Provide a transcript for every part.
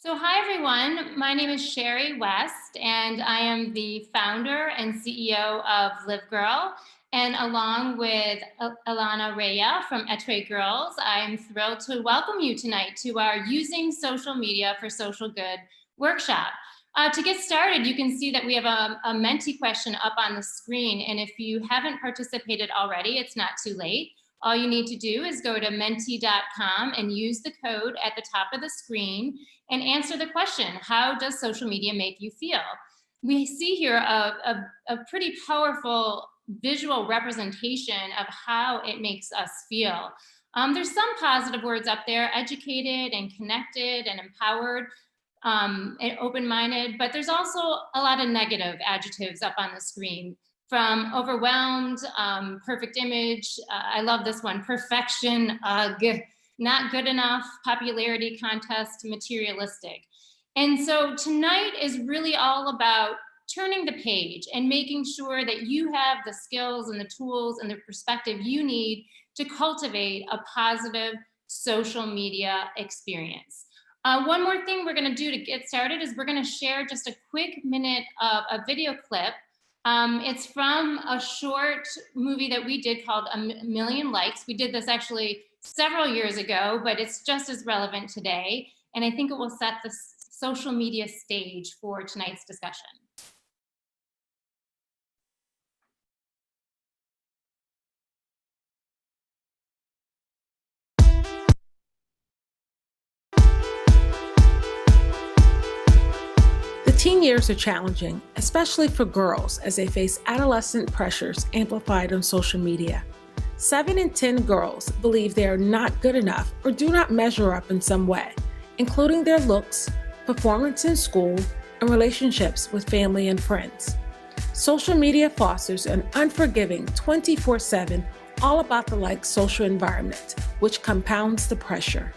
So hi everyone, my name is Sherry West and I am the founder and CEO of Live Girl. And along with Alana Rhea from Etway Girls, I'm thrilled to welcome you tonight to our Using Social Media for Social Good workshop. To get started, you can see that we have a Menti question up on the screen. And if you haven't participated already, it's not too late. All you need to do is go to menti.com and use the code at the top of the screen and answer the question, how does social media make you feel? We see here a pretty powerful visual representation of how it makes us feel. There's some positive words up there, educated and connected and empowered and open-minded, but there's also a lot of negative adjectives up on the screen, from overwhelmed, perfect image, I love this one, perfection, not good enough, popularity contest, materialistic. And so tonight is really all about turning the page and making sure that you have the skills and the tools and the perspective you need to cultivate a positive social media experience. One more thing we're gonna do to get started is we're gonna share just a quick minute of a video clip. It's from a short movie that we did called A Million Likes. We did this actually several years ago, but it's just as relevant today. And I think it will set the social media stage for tonight's discussion. Teen years are challenging, especially for girls, as they face adolescent pressures amplified on social media. 7 in 10 girls believe they are not good enough or do not measure up in some way, including their looks, performance in school, and relationships with family and friends. Social media fosters an unforgiving 24/7, all about the like social environment, which compounds the pressure.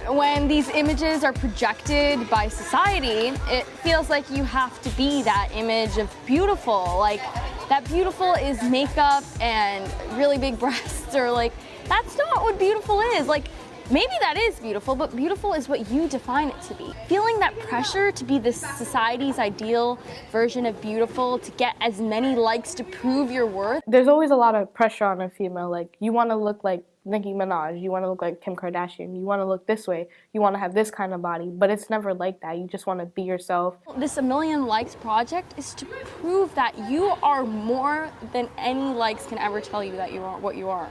When these images are projected by society, it feels like you have to be that image of beautiful. Like, that beautiful is makeup and really big breasts, or like, that's not what beautiful is. Like, maybe that is beautiful, but beautiful is what you define it to be. Feeling that pressure to be this society's ideal version of beautiful, to get as many likes to prove your worth. There's always a lot of pressure on a female. Like, you want to look like Nicki Minaj, you want to look like Kim Kardashian, you want to look this way, you want to have this kind of body, but it's never like that. You just want to be yourself. This A Million Likes project is to prove that you are more than any likes can ever tell you that you are what you are.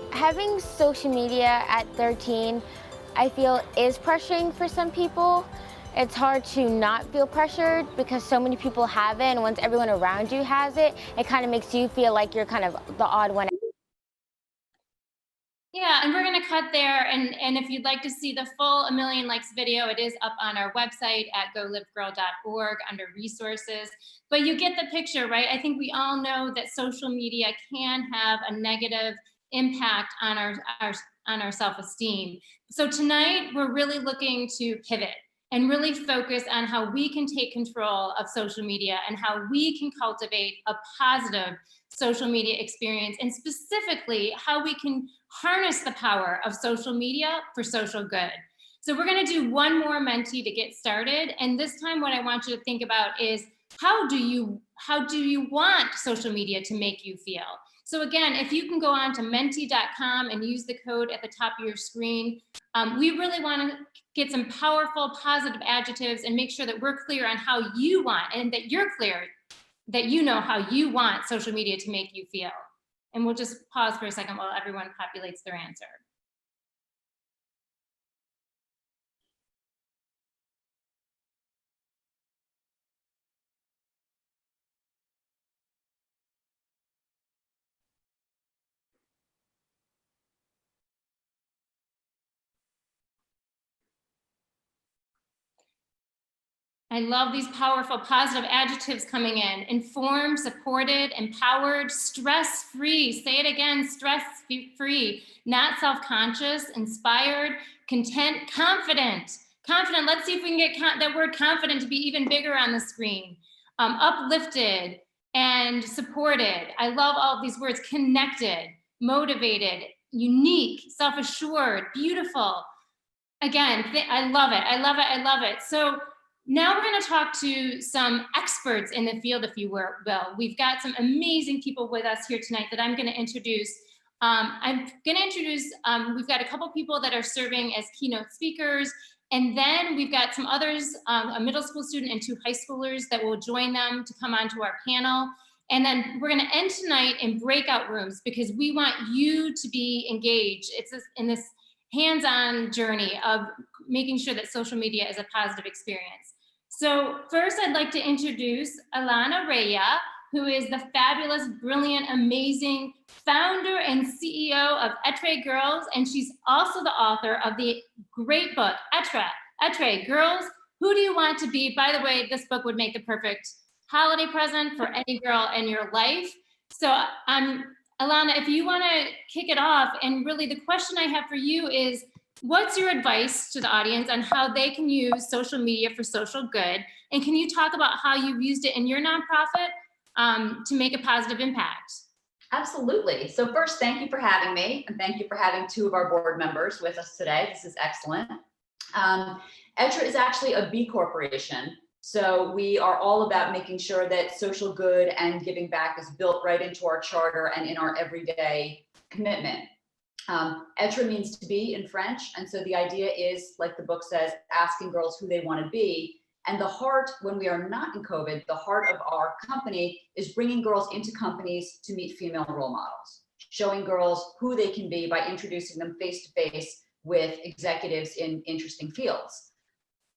Having social media at 13, I feel is pressuring for some people. It's hard to not feel pressured because so many people have it, and once everyone around you has it, it kind of makes you feel like you're kind of the odd one. Yeah, and we're gonna cut there, and if you'd like to see the full A Million Likes video, it is up on our website at golivegirl.org under resources. But you get the picture, right? I think we all know that social media can have a negative impact on our self-esteem. So tonight, we're really looking to pivot and really focus on how we can take control of social media and how we can cultivate a positive social media experience, and specifically how we can harness the power of social media for social good. So we're gonna do one more Menti to get started. And this time what I want you to think about is, how do you want social media to make you feel? So again, if you can go on to menti.com and use the code at the top of your screen, we really want to get some powerful, positive adjectives and make sure that we're clear on how you want, and that you're clear that you know how you want social media to make you feel. And we'll just pause for a second while everyone populates their answer. I love these powerful positive adjectives coming in. Informed, supported, empowered, stress-free. Say it again, stress-free. Not self-conscious, inspired, content, confident. Confident, let's see if we can get that word confident to be even bigger on the screen. Uplifted and supported. I love all of these words. Connected, motivated, unique, self-assured, beautiful. Again, I love it. I love it. I love it. So now we're going to talk to some experts in the field, if you will. We've got some amazing people with us here tonight that I'm going to introduce. We've got a couple people that are serving as keynote speakers, and then we've got some others, a middle school student and 2 high schoolers that will join them to come onto our panel. And then we're going to end tonight in breakout rooms because we want you to be engaged. It's in this hands-on journey of making sure that social media is a positive experience. So first, I'd like to introduce Alana Raya, who is the fabulous, brilliant, amazing founder and CEO of Etre Girls, and she's also the author of the great book, Etre Girls, Who Do You Want to Be? By the way, this book would make the perfect holiday present for any girl in your life. So Alana, if you want to kick it off, and really the question I have for you is, what's your advice to the audience on how they can use social media for social good? And can you talk about how you've used it in your nonprofit to make a positive impact? Absolutely. So first, thank you for having me, and thank you for having 2 of our board members with us today. This is excellent. Etra is actually a B corporation. So we are all about making sure that social good and giving back is built right into our charter and in our everyday commitment. Etre means to be in French. And so the idea is, like the book says, asking girls who they want to be. And the heart, when we are not in COVID, the heart of our company is bringing girls into companies to meet female role models, showing girls who they can be by introducing them face to face with executives in interesting fields.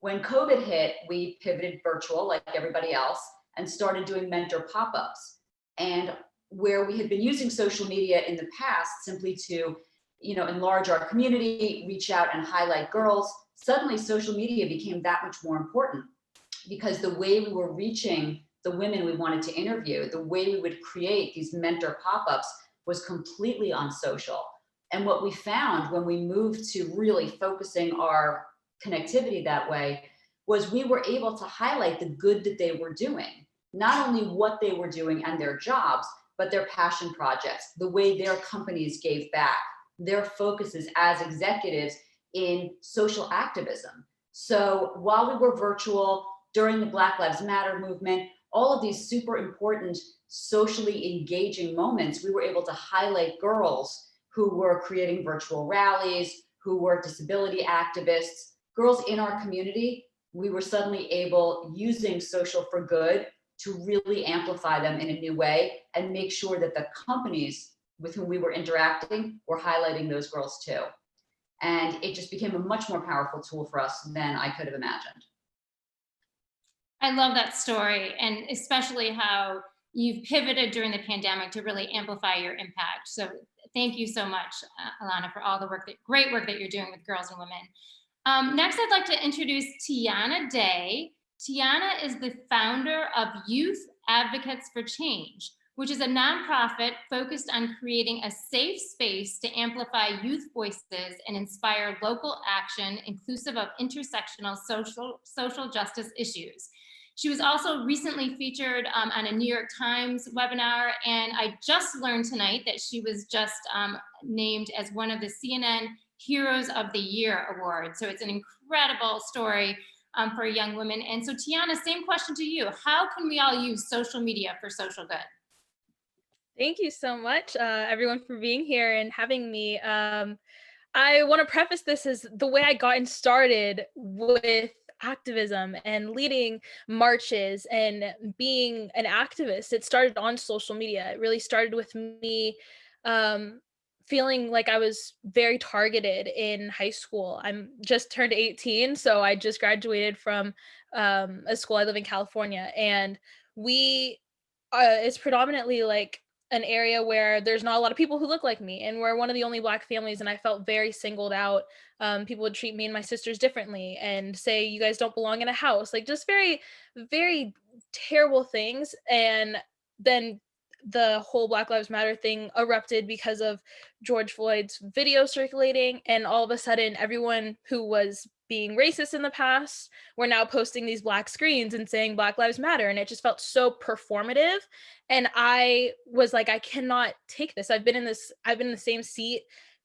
When COVID hit, we pivoted virtual like everybody else and started doing mentor pop-ups. And where we had been using social media in the past simply to, enlarge our community, reach out and highlight girls, suddenly social media became that much more important, because the way we were reaching the women we wanted to interview, the way we would create these mentor pop-ups was completely on social. And what we found when we moved to really focusing our connectivity that way was we were able to highlight the good that they were doing, not only what they were doing and their jobs, but their passion projects, the way their companies gave back, their focuses as executives in social activism. So while we were virtual during the Black Lives Matter movement, all of these super important socially engaging moments, we were able to highlight girls who were creating virtual rallies, who were disability activists, girls in our community. We were suddenly able, using social for good, to really amplify them in a new way and make sure that the companies with whom we were interacting were highlighting those girls too. And it just became a much more powerful tool for us than I could have imagined. I love that story, and especially how you've pivoted during the pandemic to really amplify your impact. So thank you so much, Alana, for all the great work that you're doing with girls and women. Next, I'd like to introduce Tiana Day. Tiana is the founder of Youth Advocates for Change, which is a nonprofit focused on creating a safe space to amplify youth voices and inspire local action inclusive of intersectional social justice issues. She was also recently featured on a New York Times webinar, and I just learned tonight that she was just named as one of the CNN Heroes of the Year awards. So it's an incredible story for young women. And so Tiana, same question to you. How can we all use social media for social good? Thank you so much, everyone, for being here and having me. I want to preface this as the way I got started with activism and leading marches and being an activist. It started on social media. It really started with me feeling like I was very targeted in high school. I'm just turned 18, so I just graduated from a school. I live in California, and it's predominantly like an area where there's not a lot of people who look like me, and we're one of the only Black families, and I felt very singled out. People would treat me and my sisters differently and say, you guys don't belong in a house, like just very, very terrible things. And then the whole Black Lives Matter thing erupted because of George Floyd's video circulating, and all of a sudden everyone who was being racist in the past were now posting these Black screens and saying Black Lives Matter, and it just felt so performative. And I was like, I cannot take this. I've been in the same seat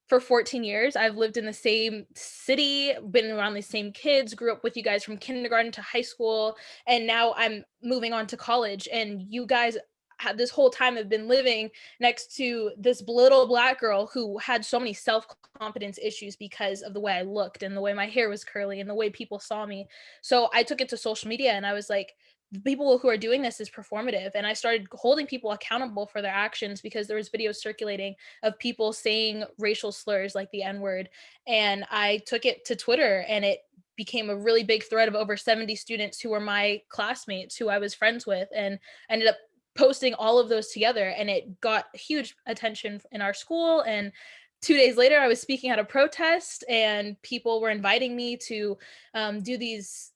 for 14 years. I've lived in the same city, been around the same kids, grew up with you guys from kindergarten to high school, and now I'm moving on to college. And you guys had this whole time have been living next to this little Black girl who had so many self-confidence issues because of the way I looked and the way my hair was curly and the way people saw me. So I took it to social media and I was like, the people who are doing this is performative. And I started holding people accountable for their actions because there was videos circulating of people saying racial slurs like the N-word. And I took it to Twitter, and it became a really big thread of over 70 students who were my classmates, who I was friends with, and I ended up posting all of those together, and it got huge attention in our school. And 2 days later, I was speaking at a protest, and people were inviting me to do these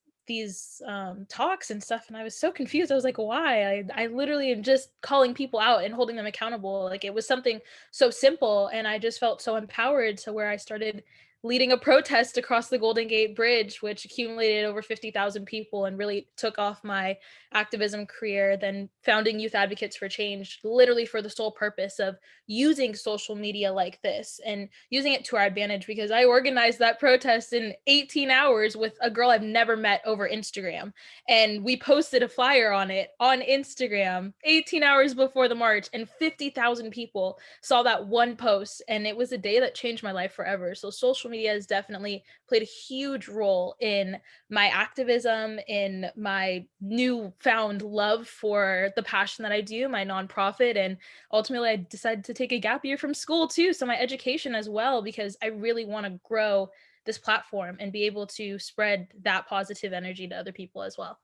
talks and stuff, and I was so confused. I was like, why? I literally am just calling people out and holding them accountable. Like, it was something so simple, and I just felt so empowered to where I started leading a protest across the Golden Gate Bridge, which accumulated over 50,000 people and really took off my activism career, then founding Youth Advocates for Change, literally for the sole purpose of using social media like this and using it to our advantage, because I organized that protest in 18 hours with a girl I've never met over Instagram. And we posted a flyer on it on Instagram 18 hours before the march, and 50,000 people saw that one post. And it was a day that changed my life forever. So social media has definitely played a huge role in my activism, in my newfound love for the passion that I do, my nonprofit. And ultimately, I decided to take a gap year from school too, so my education as well, because I really want to grow this platform and be able to spread that positive energy to other people as well.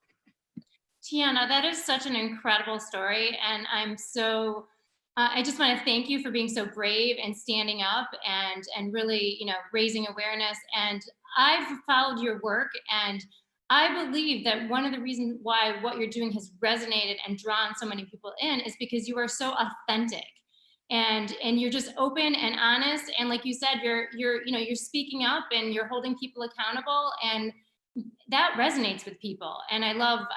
Tiana, that is such an incredible story, and I'm so I just want to thank you for being so brave and standing up and really, raising awareness. And I've followed your work, and I believe that one of the reasons why what you're doing has resonated and drawn so many people in is because you are so authentic, and you're just open and honest. And like you said, you're speaking up and you're holding people accountable, and that resonates with people. And I love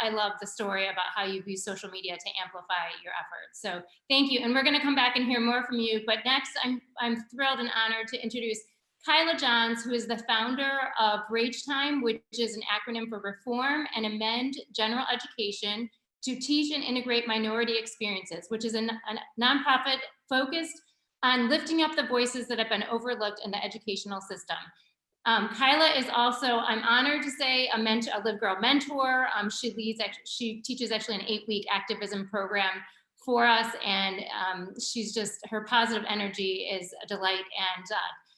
the story about how you've used social media to amplify your efforts. So thank you. And we're going to come back and hear more from you. But next, I'm thrilled and honored to introduce Kyla Johns, who is the founder of Rage Time, which is an acronym for Reform and Amend General Education to Teach and Integrate Minority Experiences, which is a nonprofit focused on lifting up the voices that have been overlooked in the educational system. Kyla is also, I'm honored to say, a Live Girl mentor. She teaches actually an 8-week activism program for us, and her positive energy is a delight. And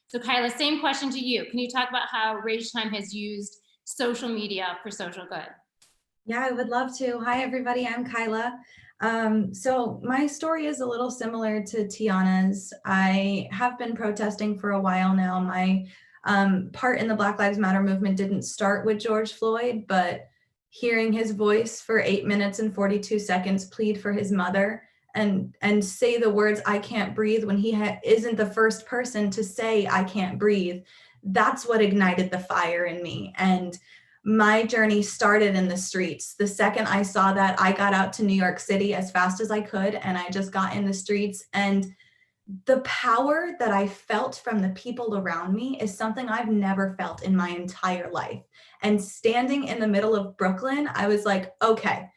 so Kyla, same question to you. Can you talk about how Rage Time has used social media for social good? Yeah, I would love to. Hi, everybody. I'm Kyla. So my story is a little similar to Tiana's. I have been protesting for a while now. My part in the Black Lives Matter movement didn't start with George Floyd, but hearing his voice for 8 minutes and 42 seconds plead for his mother and say the words, "I can't breathe," when he isn't the first person to say, "I can't breathe," that's what ignited the fire in me. And my journey started in the streets. The second I saw that, I got out to New York City as fast as I could, and I just got in the streets. And the power that I felt from the people around me is something I've never felt in my entire life. And standing in the middle of Brooklyn, I was like, okay,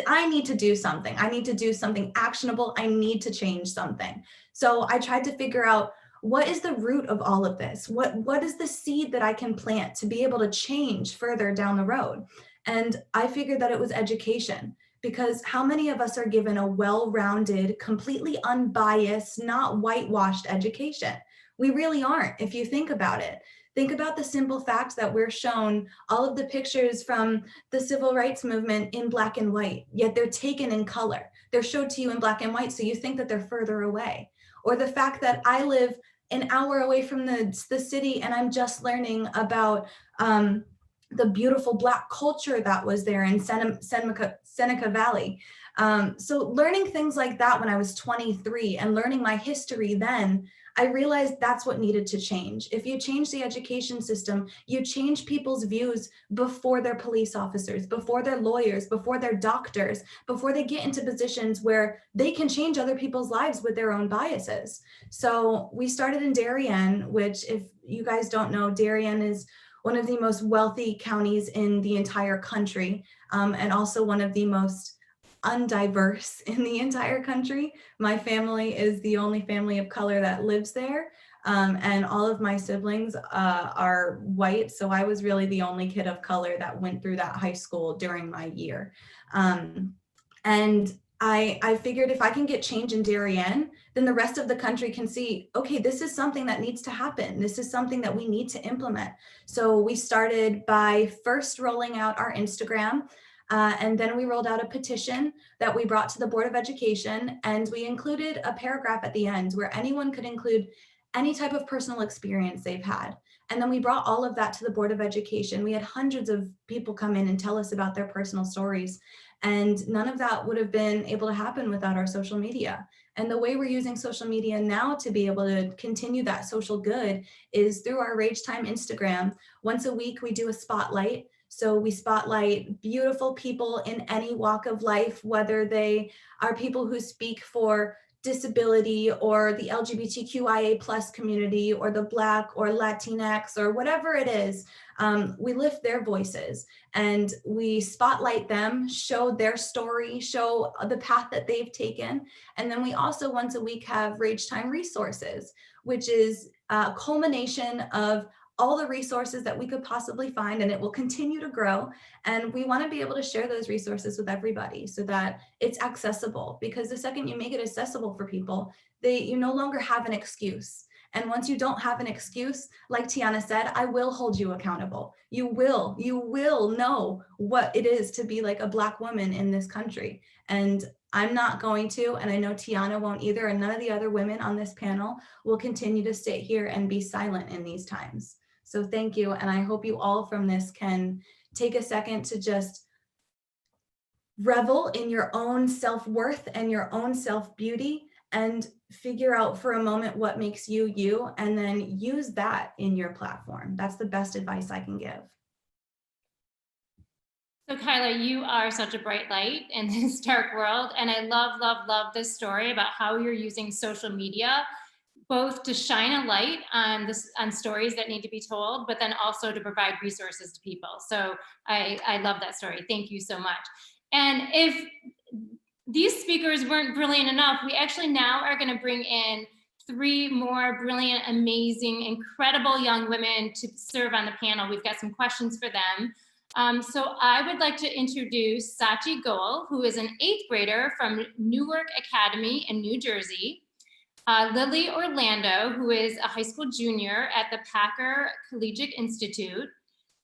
I need to do something. I need to do something actionable. I need to change something. So I tried to figure out, what is the root of all of this? What is the seed that I can plant to be able to change further down the road? And I figured that it was education. Because how many of us are given a well-rounded, completely unbiased, not whitewashed education? We really aren't, if you think about it. Think about the simple fact that we're shown all of the pictures from the civil rights movement in black and white, yet they're taken in color. They're showed to you in black and white, so you think that they're further away. Or the fact that I live an hour away from the city and I'm just learning about the beautiful Black culture that was there in Seneca Valley. So learning things like that when I was 23 and learning my history then, I realized that's what needed to change. If you change the education system, you change people's views before they're police officers, before they're lawyers, before they're doctors, before they get into positions where they can change other people's lives with their own biases. So we started in Darien, which, if you guys don't know, Darien is one of the most wealthy counties in the entire country, and also one of the most undiverse in the entire country. My family is the only family of color that lives there. And all of my siblings are white. So I was really the only kid of color that went through that high school during my year. And I figured if I can get change in Darien, then the rest of the country can see, okay, this is something that needs to happen. This is something that we need to implement. So we started by first rolling out our Instagram. And then we rolled out a petition that we brought to the Board of Education, and we included a paragraph at the end where anyone could include any type of personal experience they've had. And then we brought all of that to the Board of Education. We had hundreds of people come in and tell us about their personal stories. And none of that would have been able to happen without our social media. And the way we're using social media now to be able to continue that social good is through our Rage Time Instagram. Once a week, we do a spotlight. So we spotlight beautiful people in any walk of life, whether they are people who speak for disability or the LGBTQIA plus community or the Black or Latinx or whatever it is. We lift their voices and we spotlight them, show their story, show the path that they've taken. And then we also once a week have Rage Time Resources, which is a culmination of all the resources that we could possibly find, and it will continue to grow. And we want to be able to share those resources with everybody so that it's accessible, because the second you make it accessible for people, you no longer have an excuse. And once you don't have an excuse, like Tiana said, I will hold you accountable. You will know what it is to be like a Black woman in this country. And I'm not going to, and I know Tiana won't either, and none of the other women on this panel will continue to sit here and be silent in these times. So thank you. And I hope you all from this can take a second to just revel in your own self-worth and your own self-beauty and figure out for a moment what makes you you, and then use that in your platform. That's the best advice I can give. So Kyla, you are such a bright light in this dark world. And I love, love, love this story about how you're using social media both to shine a light on stories that need to be told, but then also to provide resources to people. So I love that story. Thank you so much. And if these speakers weren't brilliant enough, we actually now are going to bring in 3 more brilliant, amazing, incredible young women to serve on the panel. We've got some questions for them. So I would like to introduce Sachi Goel, who is an 8th grader from Newark Academy in New Jersey. Lily Orlando, who is a high school junior at the Packer Collegiate Institute,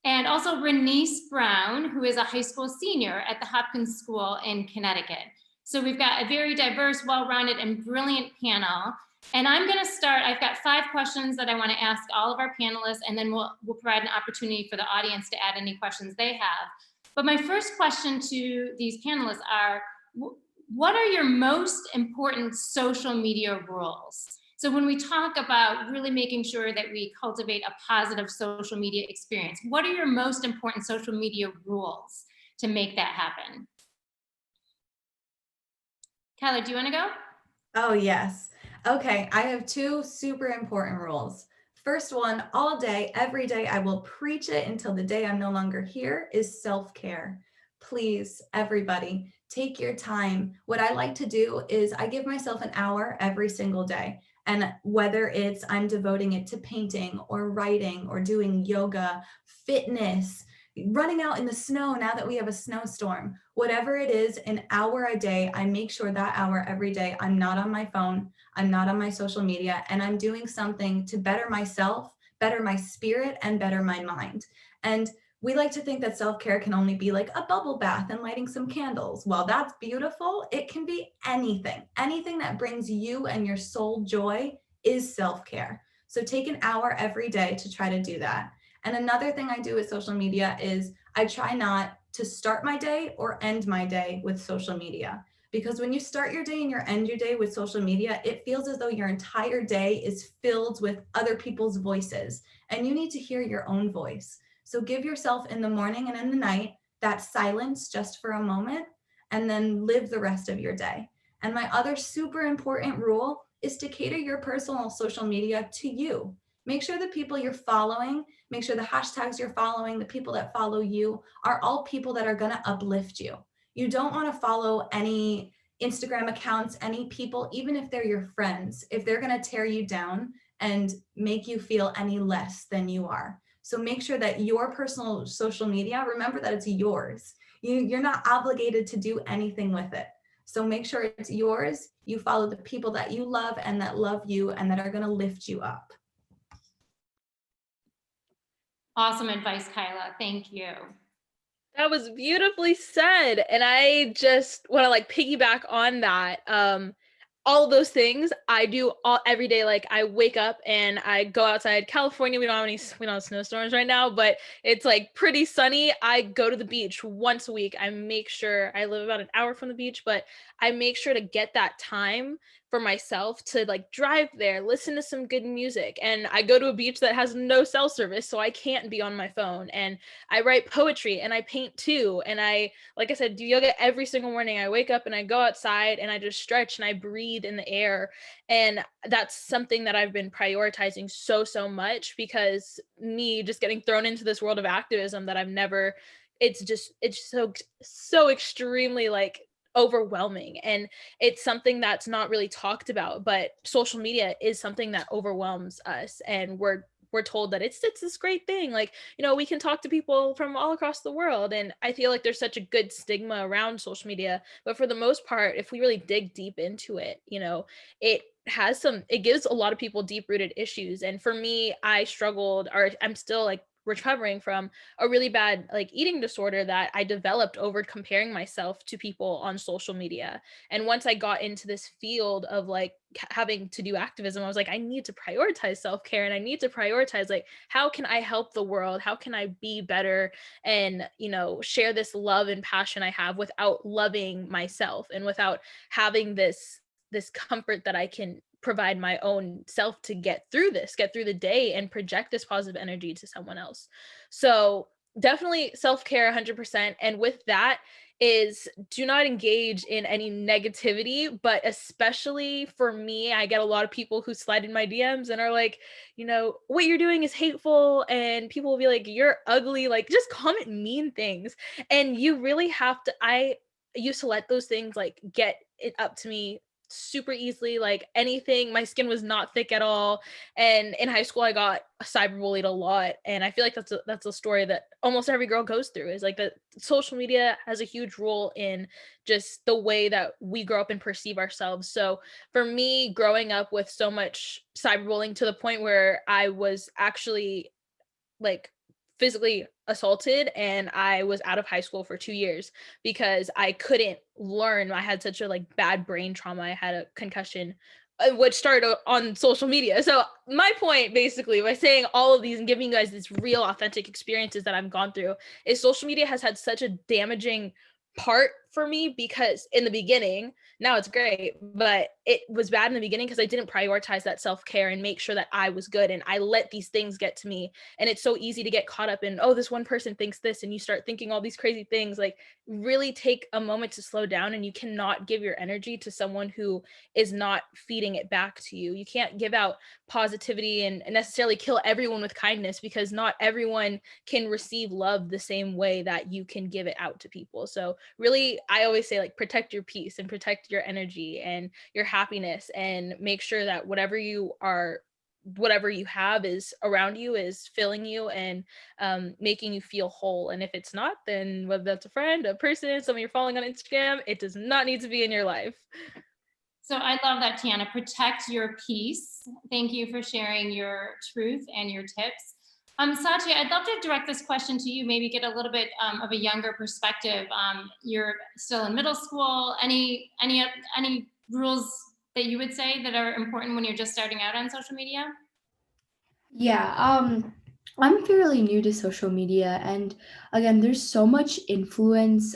and also Renice Brown, who is a high school senior at the Hopkins School in Connecticut. So we've got a very diverse, well-rounded, and brilliant panel. And I'm going to start. I've got 5 questions that I want to ask all of our panelists, and then we'll provide an opportunity for the audience to add any questions they have. But my first question to these panelists are, what are your most important social media rules? So when we talk about really making sure that we cultivate a positive social media experience, what are your most important social media rules to make that happen? Kyla, do you want to go? Oh, yes. Okay, I have 2 super important rules. First one, all day, every day, I will preach it until the day I'm no longer here, is self-care. Please, everybody, take your time. What I like to do is I give myself an hour every single day. And whether it's I'm devoting it to painting or writing or doing yoga, fitness, running out in the snow now that we have a snowstorm, whatever it is, an hour a day, I make sure that hour every day I'm not on my phone, I'm not on my social media, and I'm doing something to better myself, better my spirit, and better my mind. And we like to think that self-care can only be like a bubble bath and lighting some candles. Well, that's beautiful. It can be anything. Anything that brings you and your soul joy is self-care. So take an hour every day to try to do that. And another thing I do with social media is I try not to start my day or end my day with social media. Because when you start your day and you end your day with social media, it feels as though your entire day is filled with other people's voices, and you need to hear your own voice. So give yourself in the morning and in the night that silence just for a moment, and then live the rest of your day. And my other super important rule is to cater your personal social media to you. Make sure the people you're following, make sure the hashtags you're following, the people that follow you are all people that are going to uplift you. You don't want to follow any Instagram accounts, any people, even if they're your friends, if they're going to tear you down and make you feel any less than you are. So make sure that your personal social media, remember that it's yours. You're not obligated to do anything with it. So make sure it's yours. You follow the people that you love and that love you and that are going to lift you up. Awesome advice, Kyla. Thank you. That was beautifully said. And I just want to like piggyback on that. All of those things I do every day. Like I wake up and I go outside. California, we don't have snowstorms right now, but it's like pretty sunny. I go to the beach once a week. I make sure I live about an hour from the beach, but I make sure to get that time for myself to like drive there, listen to some good music. And I go to a beach that has no cell service, so I can't be on my phone. And I write poetry and I paint too. And I, like I said, do yoga every single morning. I wake up and I go outside and I just stretch and I breathe in the air. And that's something that I've been prioritizing so much, because me just getting thrown into this world of activism that I've never, it's so extremely like overwhelming, and it's something that's not really talked about, but social media is something that overwhelms us, and we're told that it's this great thing, like, you know, we can talk to people from all across the world. And I feel like there's such a good stigma around social media, but for the most part, if we really dig deep into it, you know, it gives a lot of people deep rooted issues. And for me, I struggled, or I'm still like recovering from a really bad like eating disorder that I developed over comparing myself to people on social media. And once I got into this field of like having to do activism, I was like, I need to prioritize self-care, and I need to prioritize like, how can I help the world? How can I be better and, you know, share this love and passion I have without loving myself, and without having this comfort that I can provide my own self to get through the day and project this positive energy to someone else. So definitely self-care 100%. And with that is, do not engage in any negativity, but especially for me, I get a lot of people who slide in my DMs and are like, you know, what you're doing is hateful, and people will be like, you're ugly, like just comment mean things. And you really have to, I used to let those things like get it up to me super easily. Like anything, my skin was not thick at all, and in high school I got cyberbullied a lot. And I feel like that's a story that almost every girl goes through, is like that social media has a huge role in just the way that we grow up and perceive ourselves. So for me, growing up with so much cyberbullying to the point where I was actually like physically assaulted, and I was out of high school for 2 years because I couldn't learn. I had such a like bad brain trauma. I had a concussion, which started on social media. So my point basically by saying all of these and giving you guys these real authentic experiences that I've gone through is social media has had such a damaging part for me, because in the beginning, now it's great, but it was bad in the beginning because I didn't prioritize that self-care and make sure that I was good, and I let these things get to me. And it's so easy to get caught up in, oh, this one person thinks this, and you start thinking all these crazy things. Like, really take a moment to slow down, and you cannot give your energy to someone who is not feeding it back to you. You can't give out positivity and necessarily kill everyone with kindness, because not everyone can receive love the same way that you can give it out to people. So really, I always say, like, protect your peace and protect your energy and your happiness, and make sure that whatever you have is around you is filling you and making you feel whole. And if it's not, then whether that's a friend, a person, someone you're following on Instagram, it does not need to be in your life. So I love that, Tiana. Protect your peace. Thank you for sharing your truth and your tips. Satya, I'd love to direct this question to you, maybe get a little bit of a younger perspective. You're still in middle school. Any rules that you would say that are important when you're just starting out on social media? Yeah, I'm fairly new to social media, and again, there's so much influence.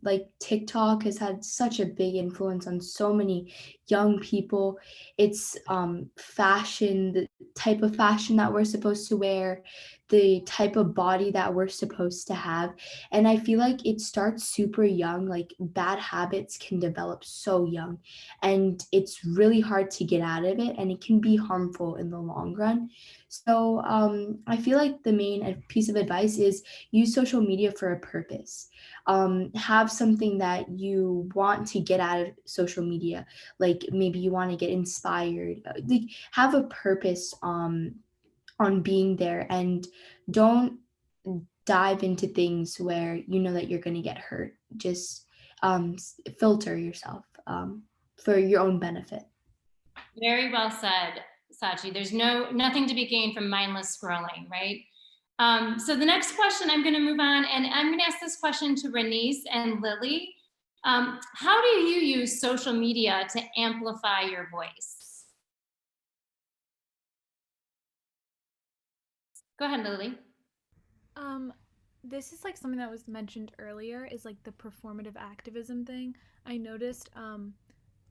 Like TikTok has had such a big influence on so many young people. It's fashion, the type of fashion that we're supposed to wear, the type of body that we're supposed to have. And I feel like it starts super young, like bad habits can develop so young, and it's really hard to get out of it, and it can be harmful in the long run. So I feel like the main piece of advice is use social media for a purpose. Have something that you want to get out of social media, like maybe you want to get inspired. Like have a purpose on being there, and don't dive into things where you know that you're going to get hurt. Just filter yourself for your own benefit. Very well said, Sachi. There's nothing to be gained from mindless scrolling, right? So the next question, I'm going to move on, and I'm going to ask this question to Renice and Lily. How do you use social media to amplify your voice? Go ahead, Lily. This is like something that was mentioned earlier, is like the performative activism thing. I noticed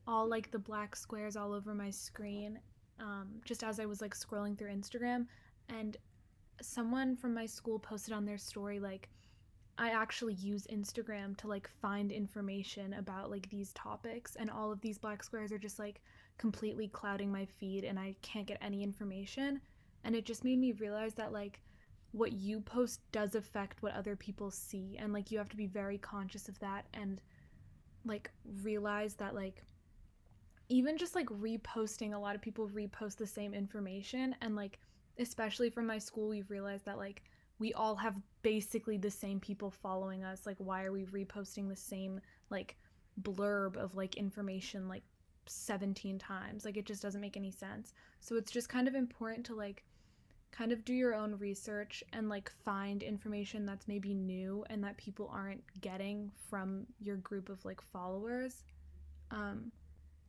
all like the black squares all over my screen just as I was like scrolling through Instagram, and someone from my school posted on their story like, I actually use Instagram to like find information about like these topics, and all of these black squares are just like completely clouding my feed and I can't get any information. And it just made me realize that like what you post does affect what other people see, and like you have to be very conscious of that, and like realize that like even just like reposting, a lot of people repost the same information, and like especially from my school we've realized that like we all have basically the same people following us. Like why are we reposting the same like blurb of like information like 17 times? Like it just doesn't make any sense. So it's just kind of important to like kind of do your own research and like find information that's maybe new and that people aren't getting from your group of like followers.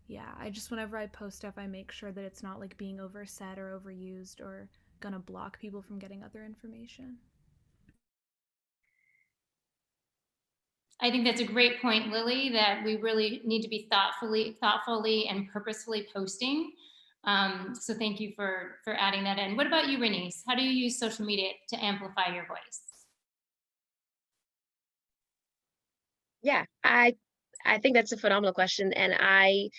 Yeah, I just, whenever I post stuff, I make sure that it's not like being oversaid or overused or gonna block people from getting other information. I think that's a great point, Lily, that we really need to be thoughtfully and purposefully posting. So thank you for adding that in. What about you, Renice? How do you use social media to amplify your voice? Yeah, I think that's a phenomenal question, and I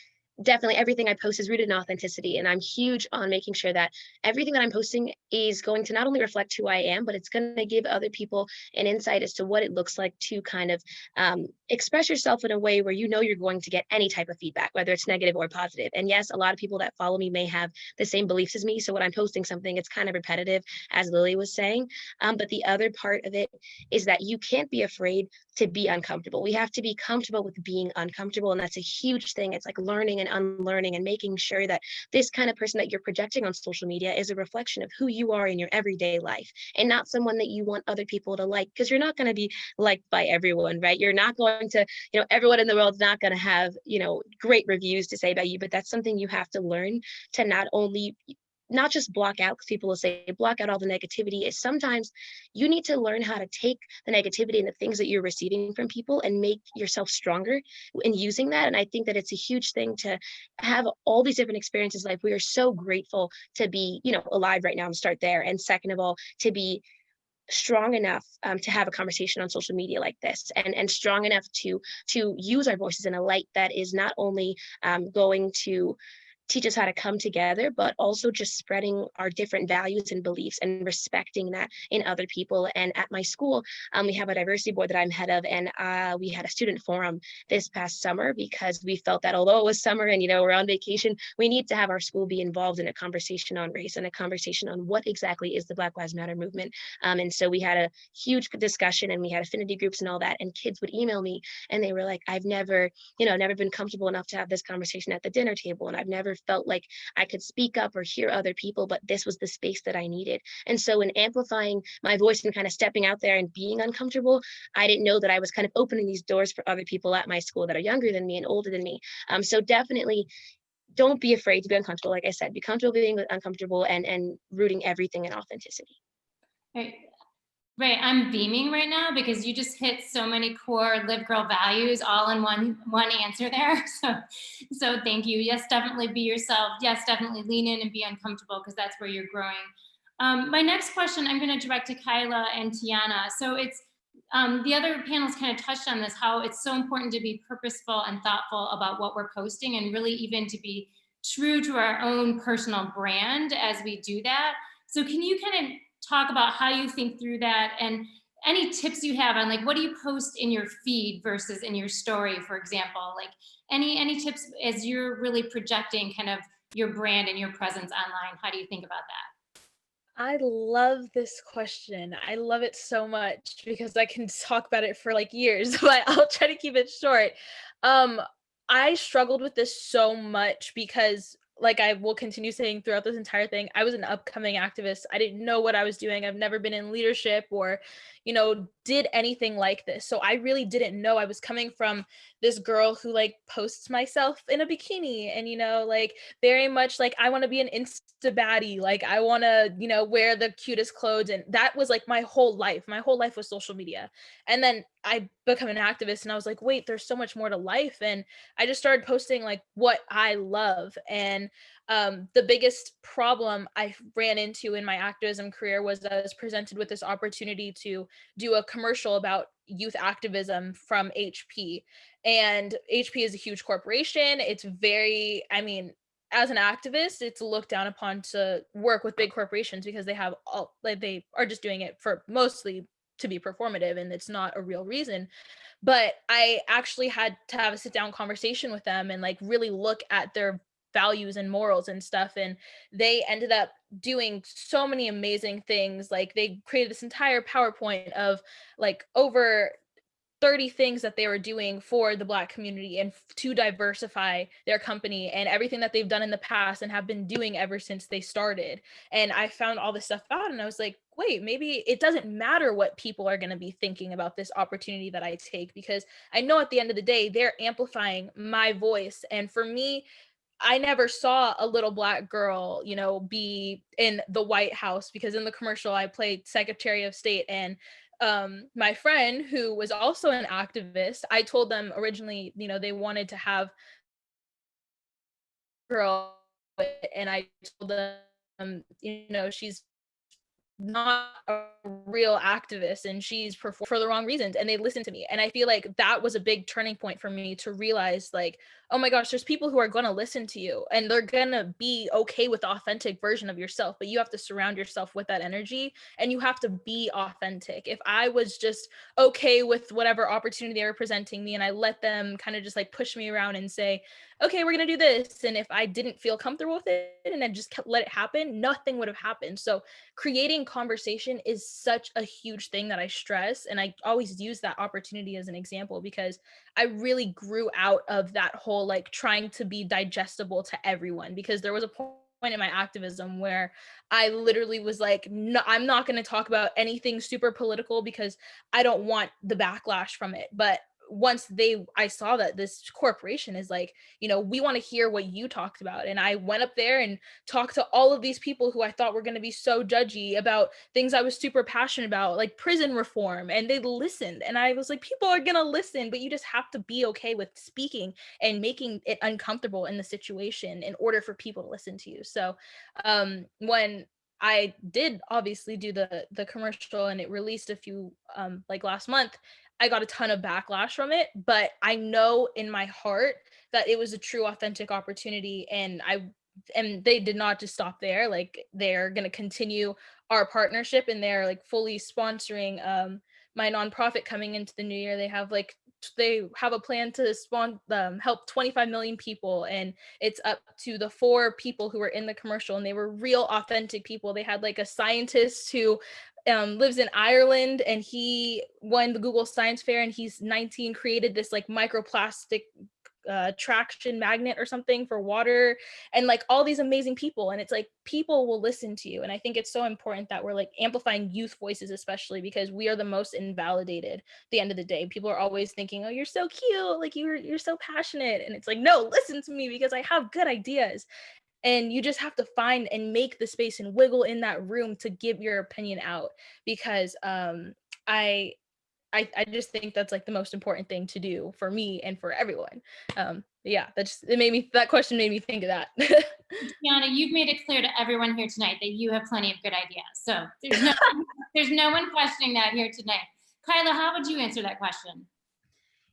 definitely, everything I post is rooted in authenticity, and I'm huge on making sure that everything that I'm posting is going to not only reflect who I am, but it's going to give other people an insight as to what it looks like to kind of express yourself in a way where you know you're going to get any type of feedback, whether it's negative or positive. And yes, a lot of people that follow me may have the same beliefs as me, so when I'm posting something, it's kind of repetitive, as Lily was saying. But the other part of it is that you can't be afraid to be uncomfortable. We have to be comfortable with being uncomfortable, and that's a huge thing. It's like learning and unlearning and making sure that this kind of person that you're projecting on social media is a reflection of who you are in your everyday life, and not someone that you want other people to like, because you're not going to be liked by everyone, right? You're not going to, everyone in the world's not going to have, great reviews to say about you, but that's something you have to learn to not just block out, because people will say block out all the negativity. Is sometimes you need to learn how to take the negativity and the things that you're receiving from people and make yourself stronger in using that. And I think that it's a huge thing to have all these different experiences in life. We are so grateful to be, alive right now, and start there. And second of all, to be strong enough to have a conversation on social media like this, and strong enough to use our voices in a light that is not only going to teach us how to come together, but also just spreading our different values and beliefs and respecting that in other people. And at my school, we have a diversity board that I'm head of, and we had a student forum this past summer because we felt that although it was summer and we're on vacation, we need to have our school be involved in a conversation on race and a conversation on what exactly is the Black Lives Matter movement. And so we had a huge discussion, and we had affinity groups and all that, and kids would email me and they were like, I've never been comfortable enough to have this conversation at the dinner table, and I've never felt like I could speak up or hear other people, but this was the space that I needed. And so in amplifying my voice and kind of stepping out there and being uncomfortable, I didn't know that I was kind of opening these doors for other people at my school that are younger than me and older than me. So definitely don't be afraid to be uncomfortable. Like I said, be comfortable being uncomfortable, and rooting everything in authenticity. Right. Right, I'm beaming right now because you just hit so many core Live Girl values all in one answer there. So thank you. Yes, definitely be yourself. Yes, definitely lean in and be uncomfortable because that's where you're growing. My next question I'm going to direct to Kyla and Tiana. So it's the other panels kind of touched on this, how it's so important to be purposeful and thoughtful about what we're posting, and really even to be true to our own personal brand as we do that. So can you kind of talk about how you think through that, and any tips you have on like what do you post in your feed versus in your story, for example? Like any tips as you're really projecting kind of your brand and your presence online? How do you think about that? I love this question. I love it so much because I can talk about it for like years, but I'll try to keep it short. Um, I struggled with this so much because, like I will continue saying throughout this entire thing, I was an upcoming activist. I didn't know what I was doing. I've never been in leadership or, did anything like this. So I really didn't know. I was coming from this girl who like posts myself in a bikini and, like very much like I want to be an Insta baddie, like I want to wear the cutest clothes, and that was like my whole life was social media. And then I become an activist and I was like, wait, there's so much more to life. And I just started posting like what I love. And the biggest problem I ran into in my activism career was I was presented with this opportunity to do a commercial about youth activism from HP. And HP is a huge corporation. It's very, I mean, as an activist, it's looked down upon to work with big corporations because they have all, like, they are just doing it for mostly to be performative, and it's not a real reason. But I actually had to have a sit down conversation with them and like really look at their values and morals and stuff. And they ended up doing so many amazing things. Like they created this entire PowerPoint of like over 30 things that they were doing for the Black community and to diversify their company and everything that they've done in the past and have been doing ever since they started. And I found all this stuff out and I was like, wait, maybe it doesn't matter what people are going to be thinking about this opportunity that I take, because I know at the end of the day, they're amplifying my voice. And for me, I never saw a little Black girl, be in the White House, because in the commercial I played Secretary of State. And my friend who was also an activist, I told them originally, they wanted to have a girl, and I told them, she's not a real activist and she's for the wrong reasons, and they listened to me. And I feel like that was a big turning point for me to realize like, oh my gosh, there's people who are going to listen to you and they're going to be okay with the authentic version of yourself, but you have to surround yourself with that energy and you have to be authentic. If I was just okay with whatever opportunity they were presenting me and I let them kind of just like push me around and say, okay, we're going to do this, and if I didn't feel comfortable with it and then just let it happen, nothing would have happened. So creating conversation is such a huge thing that I stress. And I always use that opportunity as an example because I really grew out of that whole like trying to be digestible to everyone, because there was a point in my activism where I literally was like, no, I'm not going to talk about anything super political because I don't want the backlash from it. But once I saw that this corporation is like, we want to hear what you talked about. And I went up there and talked to all of these people who I thought were going to be so judgy about things I was super passionate about, like prison reform, and they listened. And I was like, people are going to listen, but you just have to be okay with speaking and making it uncomfortable in the situation in order for people to listen to you. So when I did obviously do the commercial and it released a few like last month, I got a ton of backlash from it, but I know in my heart that it was a true authentic opportunity. And they did not just stop there. Like they're going to continue our partnership, and they're like fully sponsoring my nonprofit coming into the new year. They have a plan to help 25 million people, and it's up to the 4 people who were in the commercial, and they were real authentic people. They had like a scientist who lives in Ireland, and he won the Google Science Fair, and he's 19, created this like microplastic traction magnet or something for water, and like all these amazing people. And it's like people will listen to you. And I think it's so important that we're like amplifying youth voices, especially because we are the most invalidated at the end of the day. People are always thinking, oh, you're so cute, like you're so passionate, and it's like, no, listen to me because I have good ideas. and you just have to find and make the space and wiggle in that room to give your opinion out, because I I just think that's like the most important thing to do for me and for everyone. Yeah, that question made me think of that. Tiana, you've made it clear to everyone here tonight that you have plenty of good ideas. So there's no one questioning that here tonight. Kyla, how would you answer that question?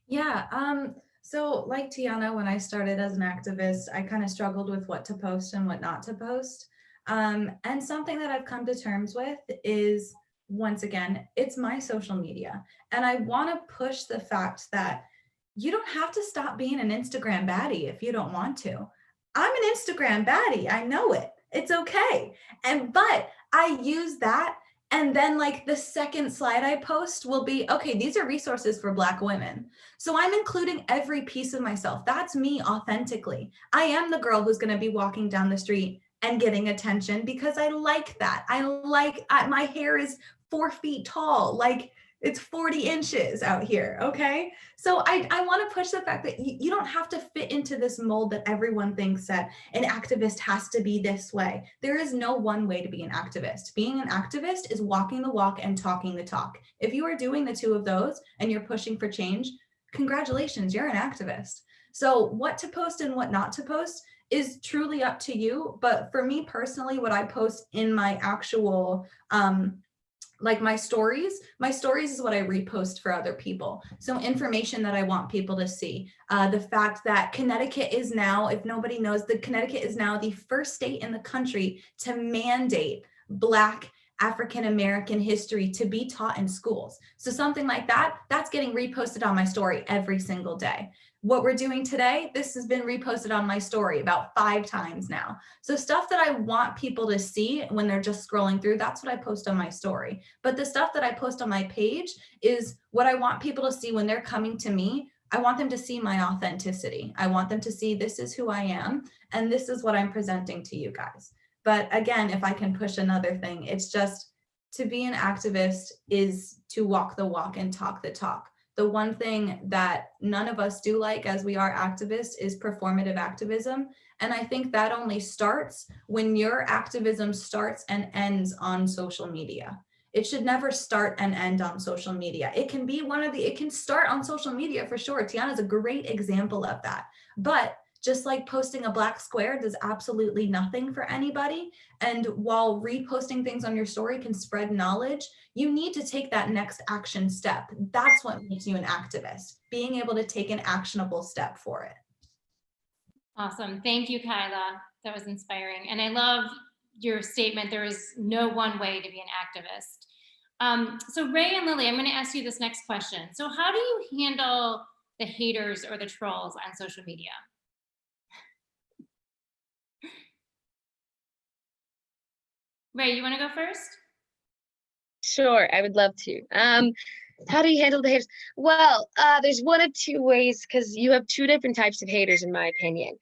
Yeah, so like Tiana, when I started as an activist, I kind of struggled with what to post and what not to post. And something that I've come to terms with is, once again, it's my social media. And I want to push the fact that you don't have to stop being an Instagram baddie if you don't want to. I'm an Instagram baddie. I know it. It's okay. But I use that, and then like the second slide I post will be, okay, these are resources for Black women. So I'm including every piece of myself. That's me authentically. I am the girl who's going to be walking down the street and getting attention because I like that. My hair is 4 feet tall. Like, it's 40 inches out here. Okay. So I want to push the fact that you don't have to fit into this mold that everyone thinks that an activist has to be this way. There is no one way to be an activist. Being an activist is walking the walk and talking the talk. If you are doing the two of those and you're pushing for change, congratulations, you're an activist. So what to post and what not to post is truly up to you. But for me personally, what I post in my actual like my stories is what I repost for other people. So information that I want people to see. The fact that Connecticut is now, if nobody knows, Connecticut is now the first state in the country to mandate Black African-American history to be taught in schools. So something like that, that's getting reposted on my story every single day. What we're doing today, this has been reposted on my story about 5 times now. So stuff that I want people to see when they're just scrolling through, that's what I post on my story. But the stuff that I post on my page is what I want people to see when they're coming to me. I want them to see my authenticity. I want them to see this is who I am, and this is what I'm presenting to you guys. But again, if I can push another thing, it's just to be an activist is to walk the walk and talk the talk. The one thing that none of us do like as we are activists is performative activism. And I think that only starts when your activism starts and ends on social media. It should never start and end on social media. It can be it can start on social media for sure. Tiana's a great example of that. But just like posting a black square does absolutely nothing for anybody. And while reposting things on your story can spread knowledge, you need to take that next action step. That's what makes you an activist, being able to take an actionable step for it. Awesome. Thank you, Kyla. That was inspiring. And I love your statement, there is no one way to be an activist. So Ray and Lily, I'm going to ask you this next question. So how do you handle the haters or the trolls on social media? Ray, you want to go first? Sure, I would love to. How do you handle the haters? Well, there's one of two ways, because you have 2 different types of haters, in my opinion.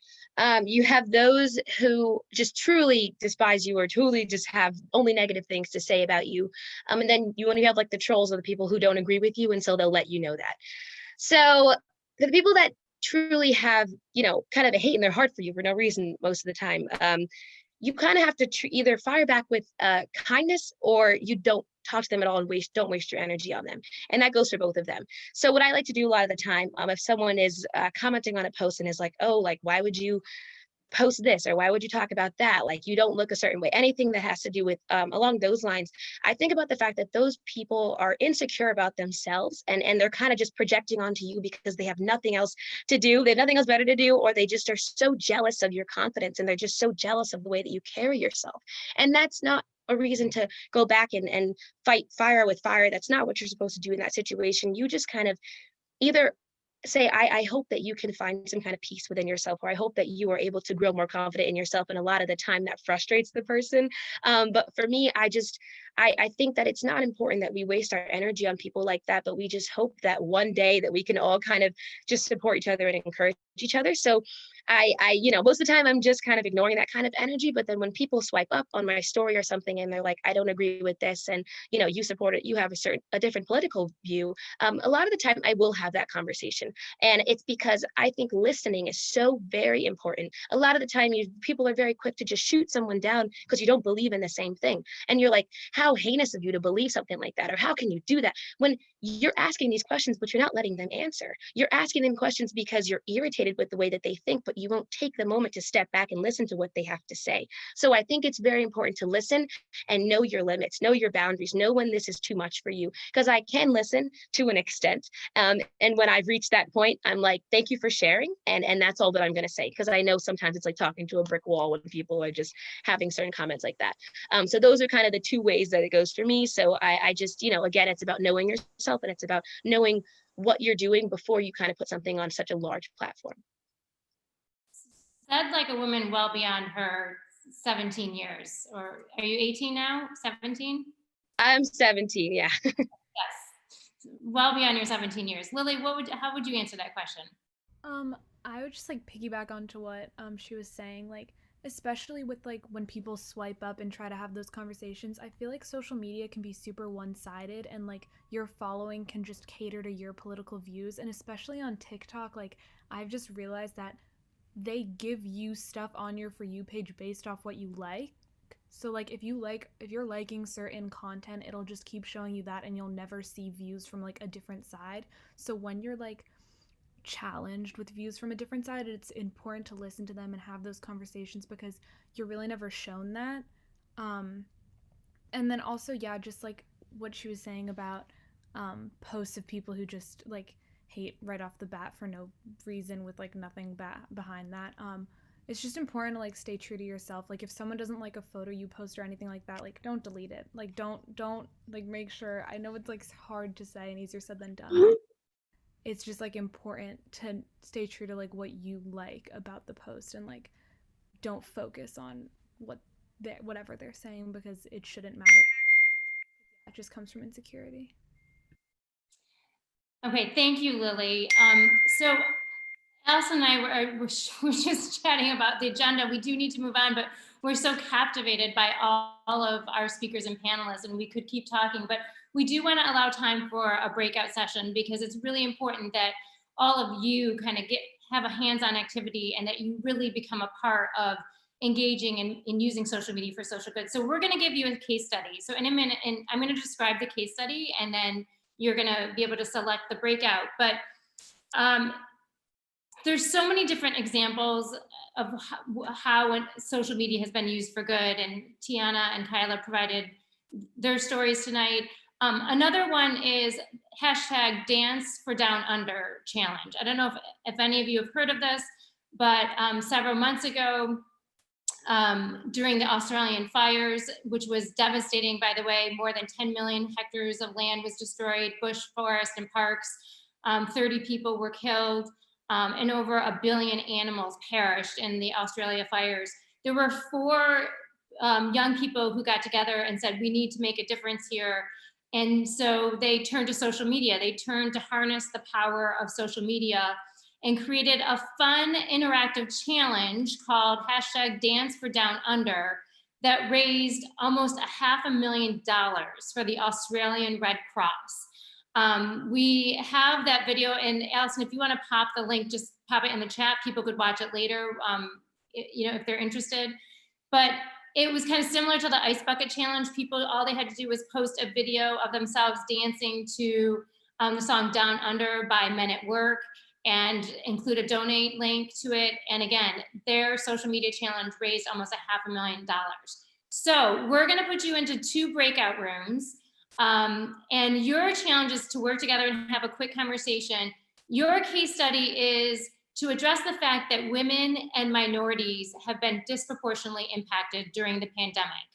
You have those who just truly despise you or truly just have only negative things to say about you. And then you have like the trolls or the people who don't agree with you, and so they'll let you know that. So the people that truly have, kind of a hate in their heart for you for no reason most of the time, you kind of have to either fire back with kindness, or you don't talk to them at all and don't waste your energy on them. And that goes for both of them. So what I like to do a lot of the time, if someone is commenting on a post and is like, oh, like, why would you post this, or why would you talk about that, like you don't look a certain way, anything that has to do with along those lines, I think about the fact that those people are insecure about themselves, and they're kind of just projecting onto you because they have nothing else to do, they have nothing else better to do, or they just are so jealous of your confidence, and they're just so jealous of the way that you carry yourself. And that's not a reason to go back and fight fire with fire. That's not what you're supposed to do in that situation. You just kind of either say, I hope that you can find some kind of peace within yourself, or I hope that you are able to grow more confident in yourself. And a lot of the time that frustrates the person. But for me, I think that it's not important that we waste our energy on people like that, but we just hope that one day that we can all kind of just support each other and encourage each other. So most of the time I'm just kind of ignoring that kind of energy. But then when people swipe up on my story or something and they're like, I don't agree with this, and you support it, you have a different political view. A lot of the time I will have that conversation. And it's because I think listening is so very important. A lot of the time people are very quick to just shoot someone down because you don't believe in the same thing. And you're like, how heinous of you to believe something like that, or how can you do that? When you're asking these questions, but you're not letting them answer. You're asking them questions because you're irritated with the way that they think, but you won't take the moment to step back and listen to what they have to say. So I think it's very important to listen and know your limits, know your boundaries, know when this is too much for you, because I can listen to an extent. And when I've reached that point, I'm like, thank you for sharing. And that's all that I'm going to say, because I know sometimes it's like talking to a brick wall when people are just having certain comments like that. So those are kind of the two ways that it goes for me. So I just, again, it's about knowing yourself, and it's about knowing what you're doing before you kind of put something on such a large platform. Said like a woman well beyond her 17 years, or are you 18 now? 17? I'm 17, yeah. Yes, well beyond your 17 years. Lily, how would you answer that question? I would just like piggyback onto what she was saying, like especially with like when people swipe up and try to have those conversations. I feel like social media can be super one-sided, and like your following can just cater to your political views, and especially on TikTok, like I've just realized that they give you stuff on your For You page based off what you like. So like if you're liking certain content, it'll just keep showing you that, and you'll never see views from like a different side. So when you're like challenged with views from a different side, it's important to listen to them and have those conversations, because you're really never shown that. And then also, yeah, just like what she was saying about posts of people who just like hate right off the bat for no reason, with like nothing behind that. It's just important to like stay true to yourself. Like if someone doesn't like a photo you post or anything like that, like don't delete it. Like don't like, make sure. I know it's like hard to say and easier said than done. It's just like important to stay true to like what you like about the post, and like don't focus on whatever they're saying, because it shouldn't matter. It just comes from insecurity. Okay, thank you, Lily. So Allison and I were just chatting about the agenda. We do need to move on, but we're so captivated by all of our speakers and panelists, and we could keep talking, but we do want to allow time for a breakout session, because it's really important that all of you kind of have a hands-on activity, and that you really become a part of engaging in using social media for social good. So we're going to give you a case study. So in a minute, and I'm going to describe the case study, and then you're going to be able to select the breakout. But there's so many different examples of how social media has been used for good, and Tiana and Kyla provided their stories tonight. Another one is hashtag Dance for Down Under challenge. I don't know if any of you have heard of this, but several months ago, during the Australian fires, which was devastating, by the way, more than 10 million hectares of land was destroyed, bush, forest, and parks. 30 people were killed, and over 1 billion animals perished in the Australia fires. There were 4 young people who got together and said, we need to make a difference here. And so they turned to social media. They turned to harness the power of social media and created a fun interactive challenge called hashtag Dance for Down Under that raised almost $500,000 for the Australian Red Cross. We have that video, and Allison, if you want to pop the link, just pop it in the chat. People could watch it later, if they're interested. But it was kind of similar to the ice bucket challenge. People, all they had to do was post a video of themselves dancing to the song Down Under by Men at Work, and include a donate link to it. And again, their social media challenge raised almost $500,000. So we're gonna put you into 2 breakout rooms. And your challenge is to work together and have a quick conversation. Your case study is to address the fact that women and minorities have been disproportionately impacted during the pandemic.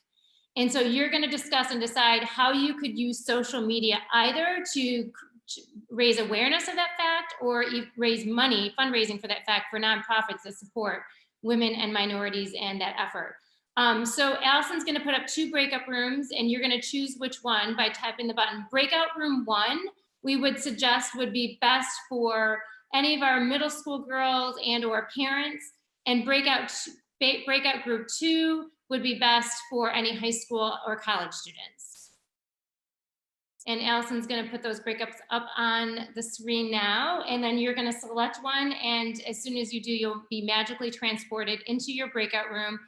And so you're going to discuss and decide how you could use social media either to raise awareness of that fact, or raise money, fundraising for that fact, for nonprofits that support women and minorities and that effort. So Allison's going to put up 2 breakout rooms, and you're going to choose which one by tapping the button. Breakout room 1, we would suggest would be best for any of our middle school girls and or parents, and breakout group 2 would be best for any high school or college students. And Allison's going to put those breakups up on the screen now, and then you're going to select one, and as soon as you do, you'll be magically transported into your breakout room.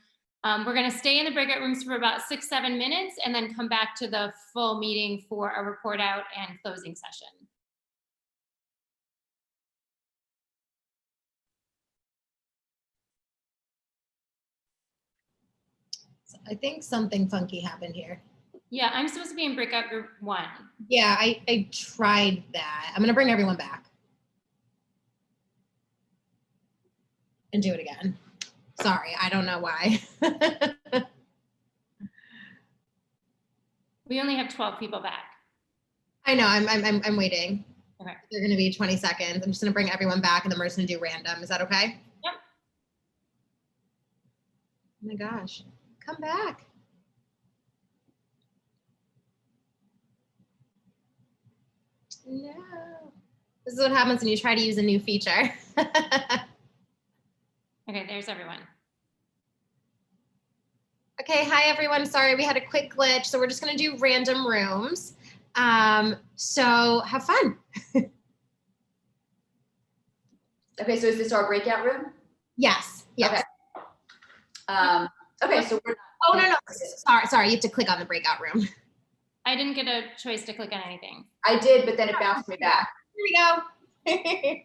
We're going to stay in the breakout rooms for about 6-7 minutes and then come back to the full meeting for a report out and closing session. I think something funky happened here. Yeah, I'm supposed to be in breakout group 1. Yeah, I tried that. I'm going to bring everyone back. And do it again. Sorry, I don't know why. We only have 12 people back. I know, I'm waiting. Okay. They're going to be 20 seconds. I'm just going to bring everyone back and then we're just going to do random. Is that okay? Yep. Oh my gosh. Come back. No. This is what happens when you try to use a new feature. Okay, there's everyone. Okay, hi everyone. Sorry, we had a quick glitch. So we're just going to do random rooms. So have fun. Okay, so is this our breakout room? Yes. Yes. Okay. Okay, so we're not. Oh, no. Sorry. You have to click on the breakout room. I didn't get a choice to click on anything. I did, but then it bounced me back. Here we go.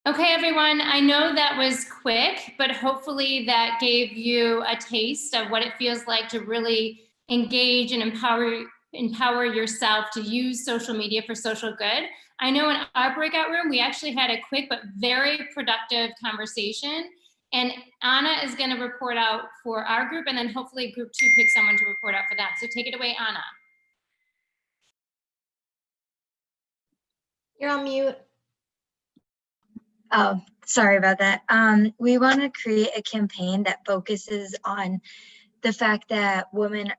Okay, everyone, I know that was quick, but hopefully that gave you a taste of what it feels like to really engage and empower yourself to use social media for social good. I know in our breakout room, we actually had a quick but very productive conversation. And Anna is going to report out for our group, and then hopefully group 2 picks someone to report out for them. So take it away, Anna. You're on mute. Oh, sorry about that. We want to create a campaign that focuses on the fact that women,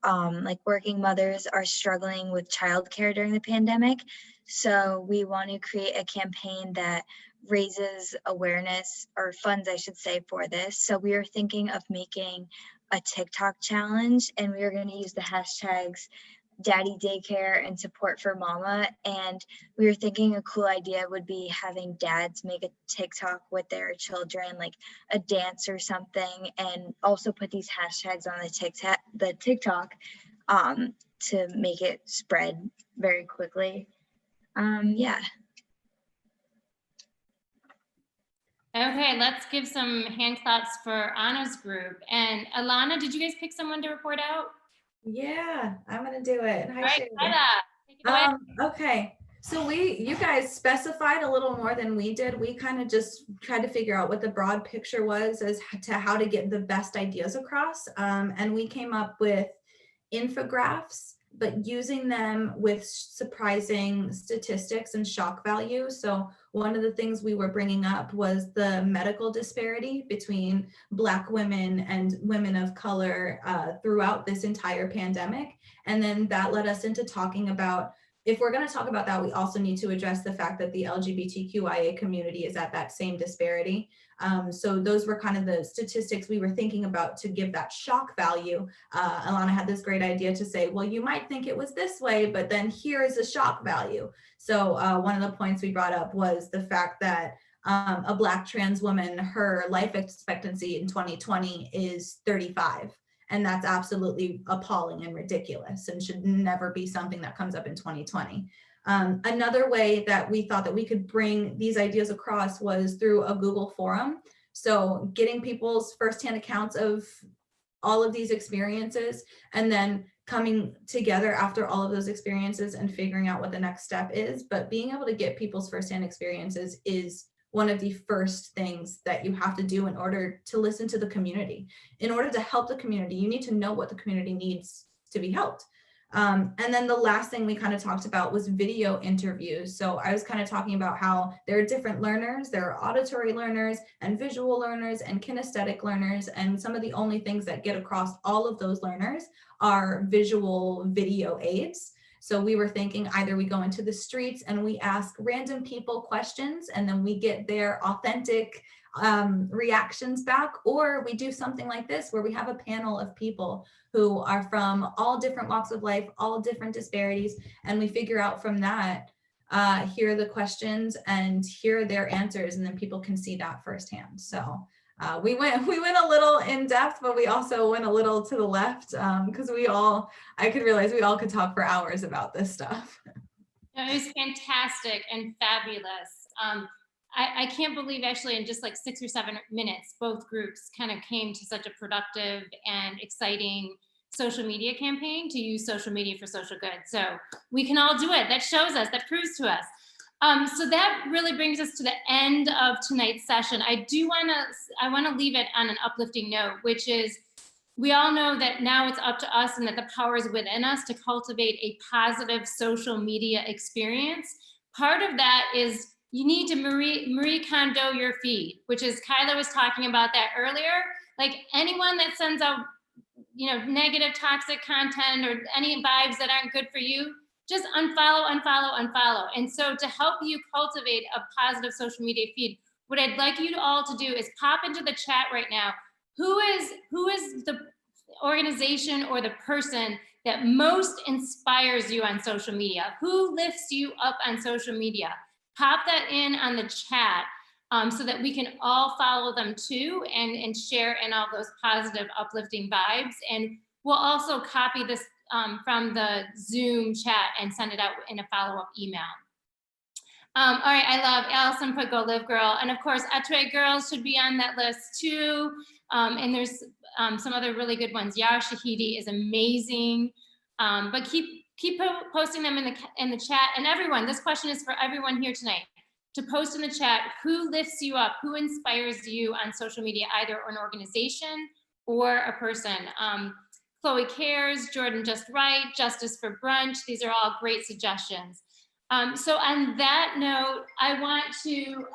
like working mothers, are struggling with childcare during the pandemic. So we want to create a campaign that raises awareness, or funds, I should say, for this. So we are thinking of making a TikTok challenge, and we are going to use the hashtags daddy daycare and support for mama. And we were thinking a cool idea would be having dads make a TikTok with their children, like a dance or something, and also put these hashtags on the TikTok to make it spread very quickly. Yeah. Okay, let's give some hand claps for Anna's group. And Alana, did you guys pick someone to report out? Yeah, I'm gonna do it. Hi, All right, Sherry. Kyla, take it away. Okay, so you guys specified a little more than we did. We kind of just tried to figure out what the broad picture was as to how to get the best ideas across. And we came up with infographics, but using them with surprising statistics and shock value. So one of the things we were bringing up was the medical disparity between Black women and women of color throughout this entire pandemic. And then that led us into talking about, if we're going to talk about that, we also need to address the fact that the LGBTQIA community is at that same disparity. So those were kind of the statistics we were thinking about to give that shock value. Alana had this great idea to say, well, you might think it was this way, but then here is a shock value. So one of the points we brought up was the fact that a Black trans woman, her life expectancy in 2020 is 35. And that's absolutely appalling and ridiculous and should never be something that comes up in 2020. Another way that we thought that we could bring these ideas across was through a Google forum. So getting people's firsthand accounts of all of these experiences, and then coming together after all of those experiences and figuring out what the next step is. But being able to get people's firsthand experiences is one of the first things that you have to do in order to listen to the community. In order to help the community, you need to know what the community needs to be helped. And then the last thing we kind of talked about was video interviews. So I was kind of talking about how there are different learners. There are auditory learners and visual learners and kinesthetic learners. And some of the only things that get across all of those learners are visual video aids. So we were thinking either we go into the streets and we ask random people questions and then we get their authentic reactions back, or we do something like this where we have a panel of people who are from all different walks of life, all different disparities, and we figure out from that, hear the questions and hear their answers, and then people can see that firsthand. So we went a little in depth, but we also went a little to the left because I could realize we all could talk for hours about this stuff. It was fantastic and fabulous. I can't believe actually in just like 6 or 7 minutes, both groups kind of came to such a productive and exciting social media campaign to use social media for social good. So we can all do it. That shows us, that proves to us. So that really brings us to the end of tonight's session. I want to leave it on an uplifting note, which is we all know that now it's up to us and that the power is within us to cultivate a positive social media experience. Part of that is you need to Marie Kondo your feed, which is Kyla was talking about that earlier. Like anyone that sends out, negative, toxic content or any vibes that aren't good for you, just unfollow. And so to help you cultivate a positive social media feed, what I'd like you all to do is pop into the chat right now. Who is the organization or the person that most inspires you on social media? Who lifts you up on social media? Pop that in on the chat so that we can all follow them too and share in all those positive, uplifting vibes. And we'll also copy this from the Zoom chat and send it out in a follow-up email. All right, I love Allison put Go Live Girl. And of course, Etowah Girls should be on that list too. And there's some other really good ones. Yara Shahidi is amazing. But keep posting them in the chat. And everyone, this question is for everyone here tonight. To post in the chat, who lifts you up, who inspires you on social media, either an organization or a person. Chloe Cares, Jordan Just Right, Justice for Brunch. These are all great suggestions. So on that note, I want to,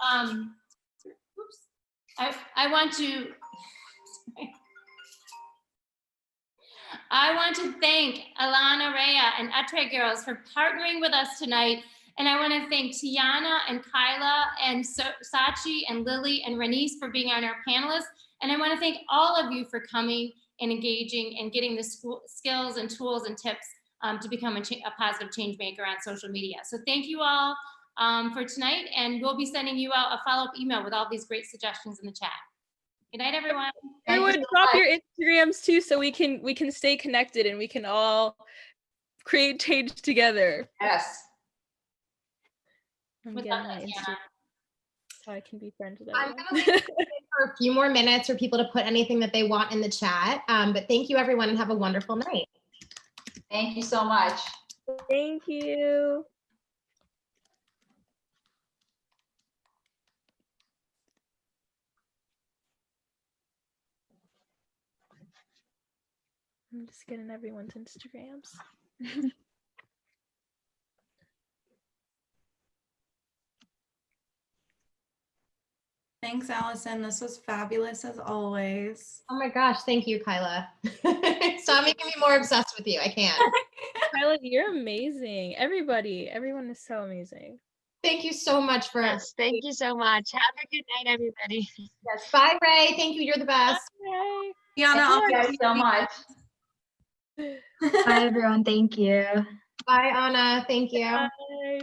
I want to thank Alana Rhea and Etowah Girls for partnering with us tonight. And I want to thank Tiana and Kyla and Sachi and Lily and Renice for being on our panelists. And I want to thank all of you for coming and engaging and getting the skills and tools and tips to become a positive change maker on social media. So thank you all for tonight, and we'll be sending you out a follow-up email with all these great suggestions in the chat. Good night, everyone. Everyone, drop your Instagrams too, so we can stay connected and we can all create change together. Yes. I'm getting my Instagram so I can be friends with I'm everyone. going to leave it for a few more minutes for people to put anything that they want in the chat. But thank you, everyone, and have a wonderful night. Thank you so much. Thank you. I'm just getting everyone's Instagrams. Thanks, Allison. This was fabulous as always. Oh my gosh, thank you, Kyla. Stop making me more obsessed with you. I can't. Kyla, you're amazing. Everyone is so amazing. Thank you so much for. Yes, thank you so much. Have a good night, everybody. Yes, bye, Ray. Thank you. You're the best. Bye. Tiana, Thank you guys so much. Bye, everyone. Thank you. Bye, Anna. Thank you. Bye.